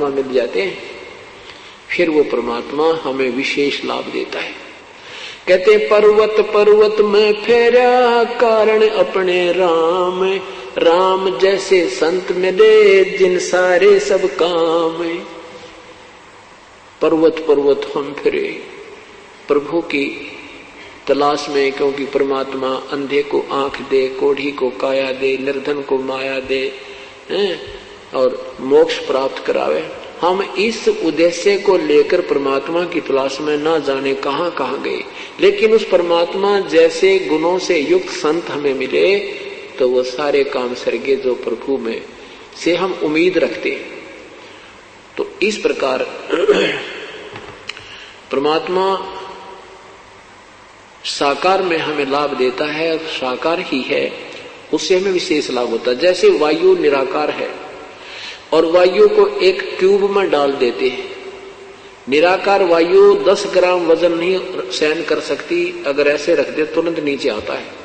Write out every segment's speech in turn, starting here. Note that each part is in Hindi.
परमात्मा मिल जाते हैं, फिर वो परमात्मा हमें विशेष लाभ देता है। कहते पर्वत पर्वत में फेरा कारण अपने राम, राम जैसे संत मिले जिन सारे सब काम। पर्वत पर्वत हम फिरे प्रभु की तलाश में, क्योंकि परमात्मा अंधे को आंख दे, कोढ़ी को काया दे, निर्धन को माया दे और मोक्ष प्राप्त करावे। हम इस उद्देश्य को लेकर परमात्मा की तलाश में ना जाने कहां कहां गए, लेकिन उस परमात्मा जैसे गुणों से युक्त संत हमें मिले तो वो सारे काम सरगे जो प्रभु में से हम उम्मीद रखते हैं। तो इस प्रकार परमात्मा साकार में हमें लाभ देता है, साकार ही है, उससे हमें विशेष लाभ होता है। जैसे वायु निराकार है और वायु को एक ट्यूब में डाल देते हैं। निराकार वायु 10 ग्राम वजन नहीं सहन कर सकती, अगर ऐसे रख दे तुरंत नीचे आता है।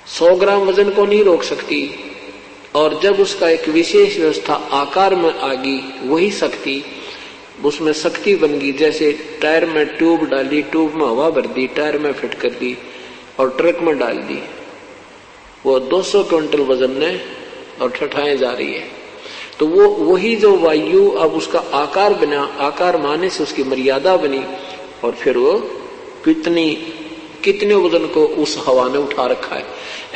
100 ग्राम वजन को नहीं रोक सकती, और जब उसका एक विशेष व्यवस्था आकार में आ गई, वही शक्ति उसमें शक्ति बन गई। जैसे टायर में ट्यूब डाली, ट्यूब में हवा भर दी, टायर में फिट कर दी और ट्रक में डाल दी, वो 200 क्विंटल वजन ने और ठठाएं जा रही है। तो वो वही जो वायु अब उसका आकार बना, आकार माने से उसकी मर्यादा बनी, और फिर वो कितने वजन को उस हवा ने उठा रखा है।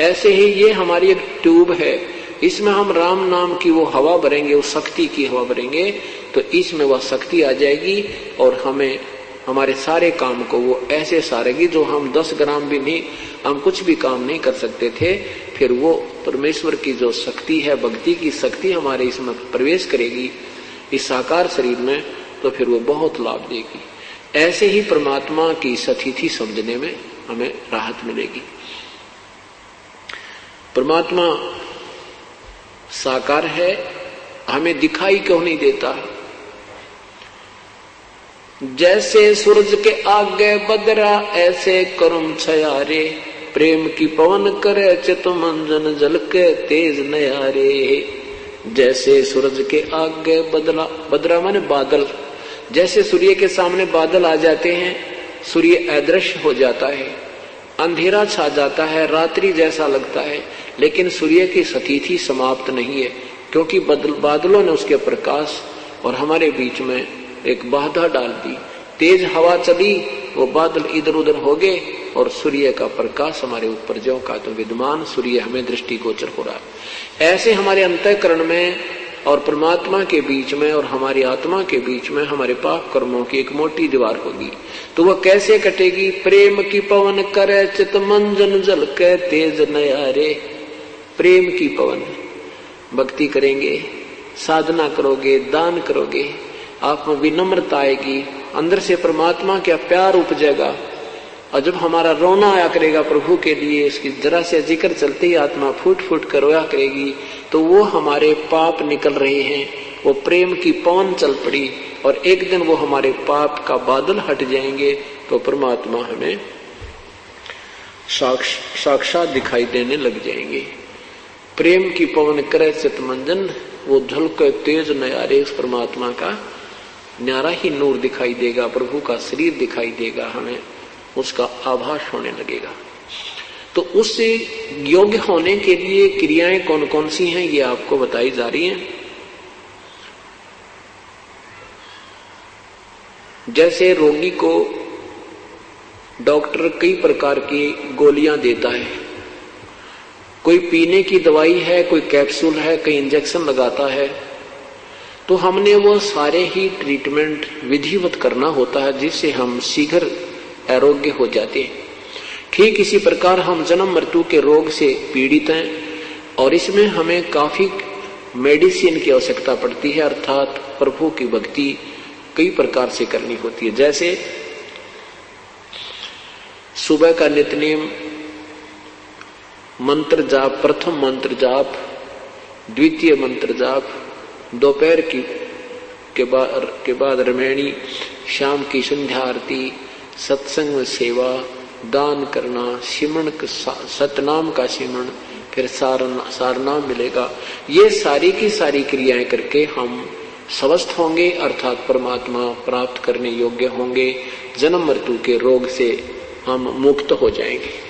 ऐसे ही ये हमारी एक ट्यूब है, इसमें हम राम नाम की वो हवा भरेंगे, उस शक्ति की हवा भरेंगे, तो इसमें वह शक्ति आ जाएगी और हमें हमारे सारे काम को वो ऐसे सारेगी जो हम 10 ग्राम भी नहीं, हम कुछ भी काम नहीं कर सकते थे। फिर वो परमेश्वर की जो शक्ति है, भक्ति की शक्ति हमारे इसमें प्रवेश करेगी इस साकार शरीर में, तो फिर वो बहुत लाभ देगी। ऐसे ही परमात्मा की सतिथि समझने में हमें राहत मिलेगी। परमात्मा साकार है, हमें दिखाई क्यों नहीं देता? जैसे सूरज के आगे बदरा ऐसे करुम छयारे, प्रेम की पवन करे चितमंजन जल के तेज नयारे। जैसे सूरज के आगे बदरा माने बादल, जैसे सूर्य के सामने बादल आ जाते हैं, सूर्य अदृश्य हो जाता है, अंधेरा छा जाता है, रात्रि जैसा लगता है, लेकिन सूर्य की सतिथि समाप्त नहीं है, क्योंकि बादलों ने उसके प्रकाश और हमारे बीच में एक बाधा डाल दी। तेज हवा चली, वो बादल इधर उधर हो गए और सूर्य का प्रकाश हमारे ऊपर ज्यों का तो विद्यमान सूर्य हमें दृष्टिगोचर हो रहा है। ऐसे हमारे अंतःकरण में और परमात्मा के बीच में और हमारी आत्मा के बीच में हमारे पाप कर्मों की एक मोटी दीवार होगी। तो वह कैसे कटेगी? प्रेम की पवन करे चित मंजन जल के तेज नयारे। प्रेम की पवन, भक्ति करेंगे, साधना करोगे, दान करोगे, आप में विनम्रता आएगी, अंदर से परमात्मा का प्यार उपजेगा। और जब हमारा रोना आया करेगा प्रभु के लिए, इसकी जरा से जिक्र चलते ही आत्मा फूट फूट कर रोया करेगी, तो वो हमारे पाप निकल रहे हैं, वो प्रेम की पवन चल पड़ी और एक दिन वो हमारे पाप का बादल हट जाएंगे, तो परमात्मा हमें साक्षात दिखाई देने लग जाएंगे। प्रेम की पवन करे चितमंजन, वो झलके तेज नयारे, उस परमात्मा का न्यारा ही नूर दिखाई देगा, प्रभु का शरीर दिखाई देगा, हमें उसका आभास होने लगेगा। तो उससे योग्य होने के लिए क्रियाएं कौन कौन सी हैं, ये आपको बताई जा रही हैं। जैसे रोगी को डॉक्टर कई प्रकार की गोलियां देता है, कोई पीने की दवाई है, कोई कैप्सूल है, कोई इंजेक्शन लगाता है, तो हमने वो सारे ही ट्रीटमेंट विधिवत करना होता है, जिससे हम शीघ्र आरोग्य हो जाते हैं। ठीक इसी प्रकार हम जन्म मृत्यु के रोग से पीड़ित हैं और इसमें हमें काफी मेडिसिन की आवश्यकता पड़ती है, अर्थात प्रभु की भक्ति कई प्रकार से करनी होती है। जैसे सुबह का नित्यनेम मंत्र जाप, प्रथम मंत्र जाप, द्वितीय मंत्र जाप, दोपहर के बाद रमैणी, शाम की संध्या आरती, सत्संग में सेवा, दान करना, सिमरण सतनाम का सिमरण, फिर सारनाम मिलेगा। ये सारी की सारी क्रियाएं करके हम स्वस्थ होंगे अर्थात परमात्मा प्राप्त करने योग्य होंगे। जन्म मृत्यु के रोग से हम मुक्त हो जाएंगे।